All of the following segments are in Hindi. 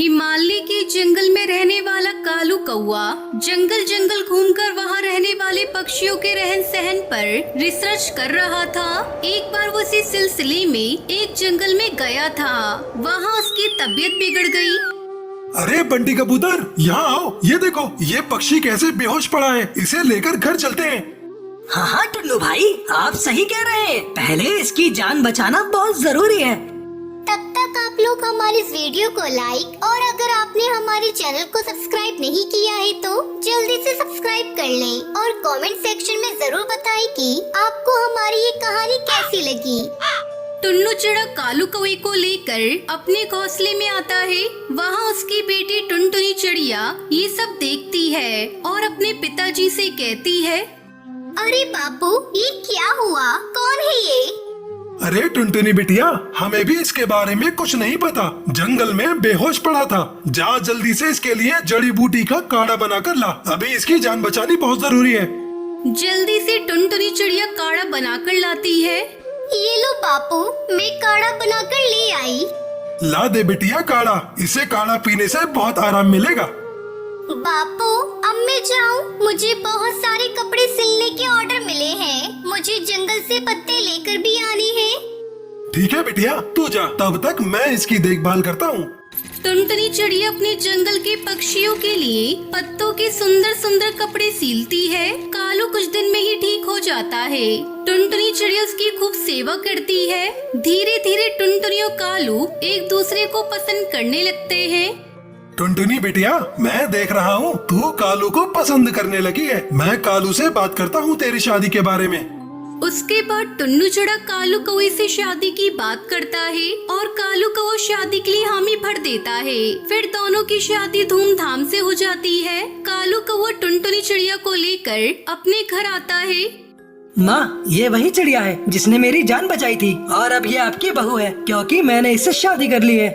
हिमालय के जंगल में रहने वाला कालू कौआ जंगल जंगल घूमकर वहाँ रहने वाले पक्षियों के रहन सहन पर रिसर्च कर रहा था। एक बार वो इसी सिलसिले में एक जंगल में गया था। वहाँ उसकी तबीयत बिगड़ गई। अरे बंटी कबूतर, यहाँ आओ। ये देखो, ये पक्षी कैसे बेहोश पड़ा है। इसे लेकर घर चलते हैं। हाँ हाँ टुल्लू भाई, आप सही कह रहे हैं। पहले इसकी जान बचाना बहुत जरूरी है। तब तक आप लोग हमारे इस वीडियो को लाइक और अगर आपने हमारे चैनल को सब्सक्राइब नहीं किया है तो जल्दी से सब्सक्राइब कर लें और कमेंट सेक्शन में जरूर बताएं कि आपको हमारी ये कहानी कैसी लगी। टुन्नू चिड़ा कालू कौवे को लेकर अपने घोंसले में आता है। वहाँ उसकी बेटी टुनटुनी चिड़िया ये सब देखती है और अपने पिताजी से कहती है, अरे बापू, ये क्या हुआ? कौन है ये? अरे टुनटुनी बिटिया, हमें भी इसके बारे में कुछ नहीं पता। जंगल में बेहोश पड़ा था। जा जल्दी से इसके लिए जड़ी बूटी का काढ़ा बनाकर ला। अभी इसकी जान बचानी बहुत जरूरी है। जल्दी से टुनटुनी चिड़िया काढ़ा बनाकर लाती है। ये लो बापू, मैं काढ़ा बनाकर ले आई। ला दे बिटिया काढ़ा। इसे काढ़ा पीने से बहुत आराम मिलेगा। बापू, अब मैं जाऊँ? मुझे बहुत सारे कपड़े सिलने के ऑर्डर मिले हैं। मुझे जंगल से पत्ते लेकर भी आने हैं। ठीक है बिटिया, तू जा। तब तक मैं इसकी देखभाल करता हूँ। टुनटुनी चिड़िया अपने जंगल के पक्षियों के लिए पत्तों के सुंदर सुंदर कपड़े सीलती है। कालू कुछ दिन में ही ठीक हो जाता है। टुनटुनी चिड़िया उसकी खूब सेवा करती है। धीरे धीरे टुनटुनी और कालू एक दूसरे को पसंद करने लगते हैं। टुनटुनी बिटिया, मैं देख रहा हूँ तू कालू को पसंद करने लगी है। मैं कालू से बात करता हूँ तेरी शादी के बारे में। उसके बाद टुन्नू चिड़ा कालू कौवे से शादी की बात करता है और कालू कौवा शादी के लिए हामी भर देता है। फिर दोनों की शादी धूमधाम से हो जाती है। कालू कौवा टुनटुनी चिड़िया को लेकर अपने घर आता है। माँ, ये वही चिड़िया है जिसने मेरी जान बचाई थी और अब ये आपकी बहू है क्योंकि मैंने इससे शादी कर ली है।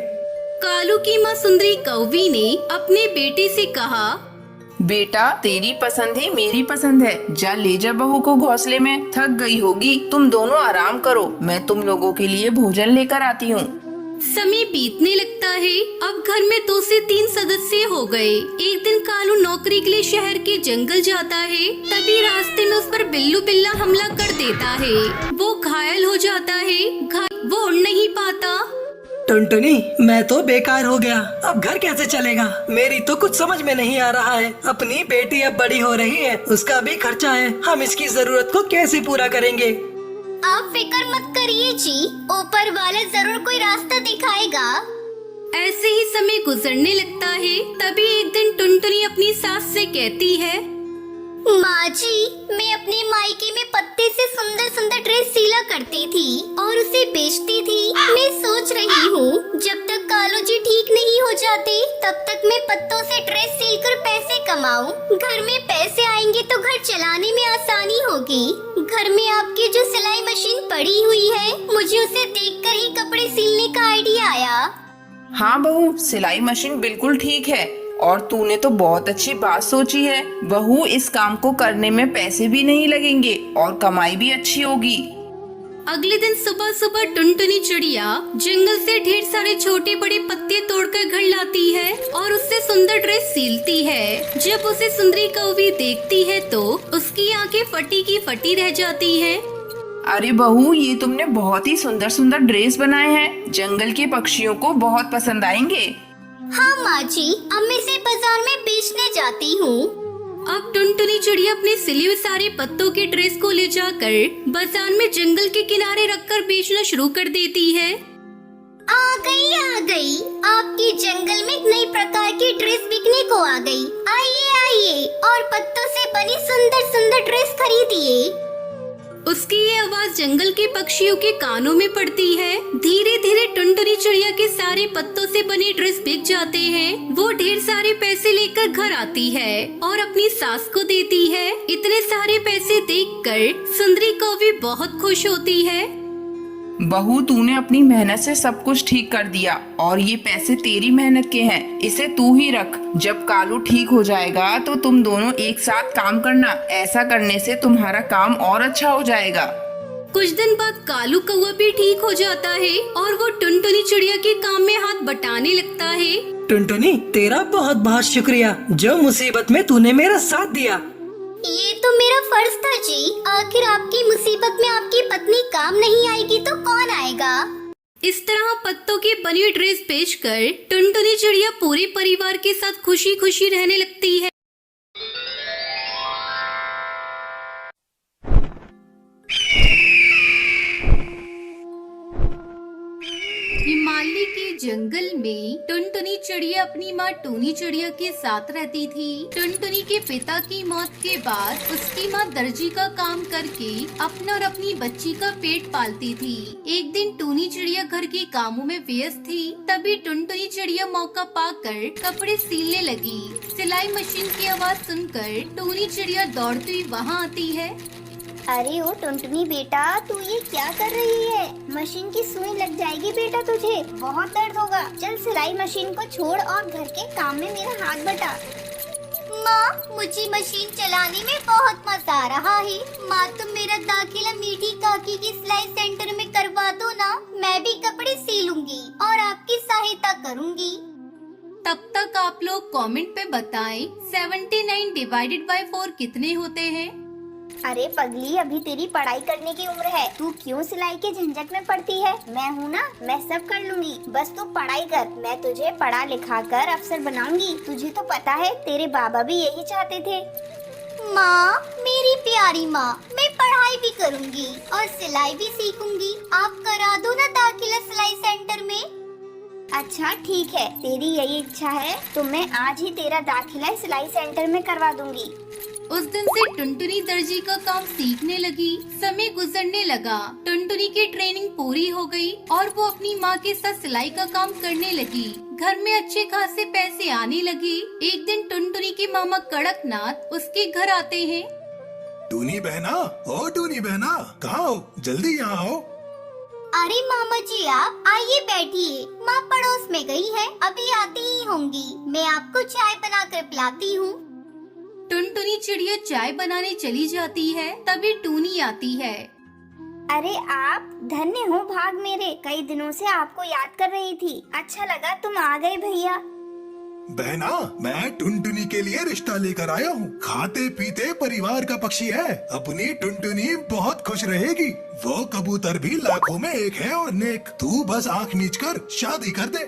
कालू की माँ सुंदरी कौवी ने अपने बेटे से कहा, बेटा, तेरी पसंद ही मेरी पसंद है। जा ले जा बहू को घोंसले में। थक गई होगी, तुम दोनों आराम करो। मैं तुम लोगों के लिए भोजन लेकर आती हूँ। समय बीतने लगता है। अब घर में 2 से 3 सदस्य हो गए। एक दिन कालू नौकरी के लिए शहर के जंगल जाता है। तभी रास्ते में उस पर बिल्लू बिल्ला हमला कर देता है। वो घायल हो जाता है। वो उड़ नहीं पाता। टुनटुनी, मैं तो बेकार हो गया। अब घर कैसे चलेगा? मेरी तो कुछ समझ में नहीं आ रहा है। अपनी बेटी अब बड़ी हो रही है, उसका भी खर्चा है। हम इसकी जरूरत को कैसे पूरा करेंगे? आप फिक्र मत करिए जी, ऊपर वाला जरूर कोई रास्ता दिखाएगा। ऐसे ही समय गुजरने लगता है। तभी एक दिन टुनटुनी अपनी सास से कहती है, माँ जी, मैं अपने मायके में पत्ते से सुंदर सुंदर ड्रेस सिला करती थी और उसे बेचती थी। मैं सोच रही हूँ जब तक कालू जी ठीक नहीं हो जाते तब तक मैं पत्तों से ड्रेस सिलकर पैसे कमाऊँ। घर में पैसे आएंगे तो घर चलाने में आसानी होगी। घर में आपकी जो सिलाई मशीन पड़ी हुई है, मुझे उसे देखकर ही कपड़े सिलने का आइडिया आया। हाँ बहू, सिलाई मशीन बिल्कुल ठीक है और तूने तो बहुत अच्छी बात सोची है। बहू, इस काम को करने में पैसे भी नहीं लगेंगे और कमाई भी अच्छी होगी। अगले दिन सुबह सुबह टुनटुनी चिड़िया जंगल से ढेर सारे छोटे बड़े पत्ते तोड़कर घर लाती है और उससे सुंदर ड्रेस सीलती है। जब उसे सुंदरी कौवी देखती है तो उसकी आंखें फटी की फटी रह जाती है। अरे बहू, ये तुमने बहुत ही सुंदर सुंदर ड्रेस बनाए हैं। जंगल के पक्षियों को बहुत पसंद आएंगे। हाँ माँ जी, अब मैं इसे बाजार में बेचने जाती हूँ। अब टुनटुनी चिड़िया अपने सिले हुए सारे पत्तों के ड्रेस को ले जाकर बाजार में जंगल के किनारे रखकर बेचना शुरू कर देती है। आ गई, आपके जंगल में नई प्रकार की ड्रेस बिकने को आ गई। आइए आइए और पत्तों से बनी सुंदर सुंदर ड्रेस खरीदिए। उसकी ये आवाज जंगल के पक्षियों के कानों में पड़ती है। धीरे धीरे टुनटुनी चिड़िया के सारे पत्तों से बने ड्रेस बिक जाते हैं। वो ढेर सारे पैसे लेकर घर आती है और अपनी सास को देती है। इतने सारे पैसे देखकर सुंदरी कौवी बहुत खुश होती है। बहू, तूने अपनी मेहनत से सब कुछ ठीक कर दिया और ये पैसे तेरी मेहनत के हैं। इसे तू ही रख। जब कालू ठीक हो जाएगा तो तुम दोनों एक साथ काम करना। ऐसा करने से तुम्हारा काम और अच्छा हो जाएगा। कुछ दिन बाद कालू कौवा भी ठीक हो जाता है और वो टुनटुनी चिड़िया के काम में हाथ बटाने लगता है। टुनटुनी, तेरा बहुत बहुत शुक्रिया, जो मुसीबत में तूने मेरा साथ दिया। ये तो मेरा फर्ज था जी। आखिर आपकी मुसीबत में आपकी पत्नी काम नहीं आएगी तो कौन आएगा। इस तरह पत्तों की बनी ड्रेस बेचकर टुनटुनी चिड़िया पूरे परिवार के साथ खुशी खुशी रहने लगती है। हिमालय के जंगल में टुनटुनी चिड़िया अपनी माँ टूनी चिड़िया के साथ रहती थी। टुनटुनी के पिता की मौत के बाद उसकी माँ दर्जी का काम करके अपना और अपनी बच्ची का पेट पालती थी। एक दिन टूनी चिड़िया घर के कामों में व्यस्त थी, तभी टुनटुनी चिड़िया मौका पाकर कपड़े सिलने लगी। सिलाई मशीन की आवाज सुनकर टूनी चिड़िया दौड़ती हुई वहाँ आती है। अरे ओ टुनटुनी बेटा, तू ये क्या कर रही है? मशीन की सुई लग जाएगी बेटा, तुझे बहुत दर्द होगा। चल सिलाई मशीन को छोड़ और घर के काम में मेरा हाथ बटा। माँ, मुझे मशीन चलाने में बहुत मजा आ रहा है। माँ, तुम मेरा दाखिला मीठी काकी की सिलाई सेंटर में करवा दो ना। मैं भी कपड़े सिलूंगी और आपकी सहायता करूंगी। तब तक आप लोग कमेंट पे बताएं 79 डिवाइडेड बाय 4 कितने होते हैं। अरे पगली, अभी तेरी पढ़ाई करने की उम्र है, तू क्यों सिलाई के झंझट में पड़ती है? मैं हूँ ना, मैं सब कर लूंगी। बस तू पढ़ाई कर, मैं तुझे पढ़ा लिखा कर अफसर बनाऊंगी। तुझे तो पता है तेरे बाबा भी यही चाहते थे। माँ, मेरी प्यारी माँ, मैं पढ़ाई भी करूंगी और सिलाई भी सीखूंगी। आप करा दो ना दाखिला सिलाई सेंटर में। अच्छा ठीक है, तेरी यही इच्छा है तो मैं आज ही तेरा दाखिला सिलाई सेंटर में करवा दूंगी। उस दिन से टुनटुनी दर्जी का काम सीखने लगी। समय गुजरने लगा, टुनटुनी की ट्रेनिंग पूरी हो गई और वो अपनी माँ के साथ सिलाई का काम करने लगी। घर में अच्छे खासे पैसे आने लगे। एक दिन टुनटुनी के मामा कड़कनाथ उसके घर आते हैं। टूनी बहना, ओ टूनी बहना, कहाँ हो? जल्दी यहाँ आओ। अरे मामा जी, आप आइए बैठिए। माँ पड़ोस में गई है, अभी आती ही होंगी। मैं आपको चाय बनाकर पिलाती हूँ। टुनटुनी चिड़िया चाय बनाने चली जाती है, तभी टूनी आती है। अरे आप धन्य हो भाग मेरे, कई दिनों से आपको याद कर रही थी। अच्छा लगा तुम आ गए भैया। बहना, मैं टुनटुनी के लिए रिश्ता लेकर आया हूँ। खाते पीते परिवार का पक्षी है। अपनी टुनटुनी बहुत खुश रहेगी। वो कबूतर भी लाखों में एक है और नेक। तू बस आँख मीच कर शादी कर दे।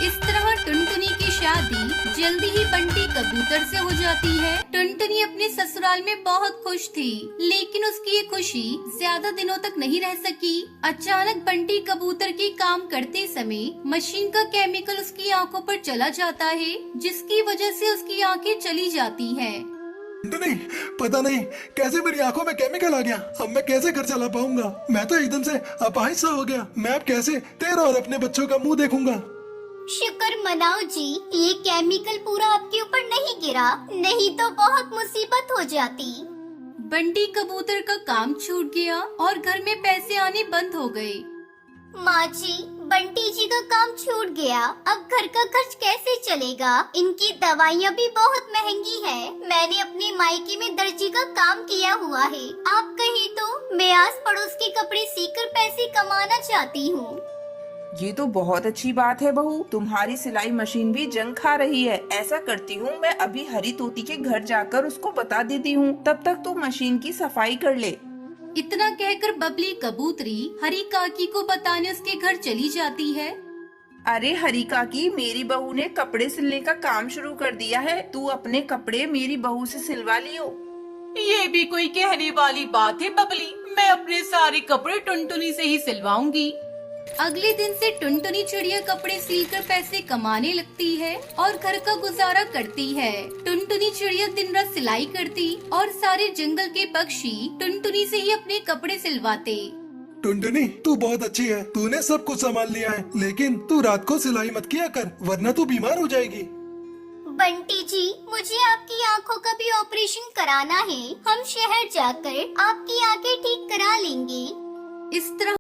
इस तरह टुनटुनी की शादी जल्दी ही बंटी कबूतर से हो जाती है। टुनटुनी अपने ससुराल में बहुत खुश थी, लेकिन उसकी ये खुशी ज्यादा दिनों तक नहीं रह सकी। अचानक बंटी कबूतर के काम करते समय मशीन का केमिकल उसकी आंखों पर चला जाता है, जिसकी वजह से उसकी आंखें चली जाती है। टुनटुनी, पता नहीं कैसे मेरी आंखों में केमिकल आ गया। अब मैं कैसे घर चला पाऊंगा? मैं तो एकदम से अपाहिज सा हो गया। मैं अब कैसे तेरा और अपने बच्चों का मुंह देखूंगा? शुक्र मनाओ जी, ये केमिकल पूरा आपके ऊपर नहीं गिरा, नहीं तो बहुत मुसीबत हो जाती। बंटी कबूतर का काम छूट गया और घर में पैसे आने बंद हो गए। माँ जी, बंटी जी का काम छूट गया, अब घर का खर्च कैसे चलेगा? इनकी दवाइयाँ भी बहुत महंगी है। मैंने अपने मायके में दर्जी का काम किया हुआ है। आप कहीं तो मैं आस पड़ोस के कपड़े सीकर पैसे कमाना चाहती हूँ। ये तो बहुत अच्छी बात है बहू, तुम्हारी सिलाई मशीन भी जंग खा रही है। ऐसा करती हूँ, मैं अभी हरी तोती के घर जाकर उसको बता देती हूँ। तब तक तू मशीन की सफाई कर ले। इतना कहकर बबली कबूतरी हरी काकी को बताने उसके घर चली जाती है। अरे हरी काकी, मेरी बहू ने कपड़े सिलने का काम शुरू कर दिया है। तू अपने कपड़े मेरी बहू से सिलवा लियो। ये भी कोई कहने वाली बात है बबली, मैं अपने सारे कपड़े टुनटुनी से ही सिलवाऊंगी। अगले दिन से टुनटुनी चिड़िया कपड़े सिलकर पैसे कमाने लगती है और घर का गुजारा करती है। टुनटुनी चिड़िया दिन रात सिलाई करती और सारे जंगल के पक्षी टुनटुनी से ही अपने कपड़े सिलवाते। टुनटुनी, तू बहुत अच्छी है। तूने सब कुछ संभाल लिया है, लेकिन तू रात को सिलाई मत किया कर, वरना तू बीमार हो जाएगी। बंटी जी, मुझे आपकी आंखों का भी ऑपरेशन कराना है। हम शहर जाकर आपकी आंखें ठीक करा लेंगे। इस तरह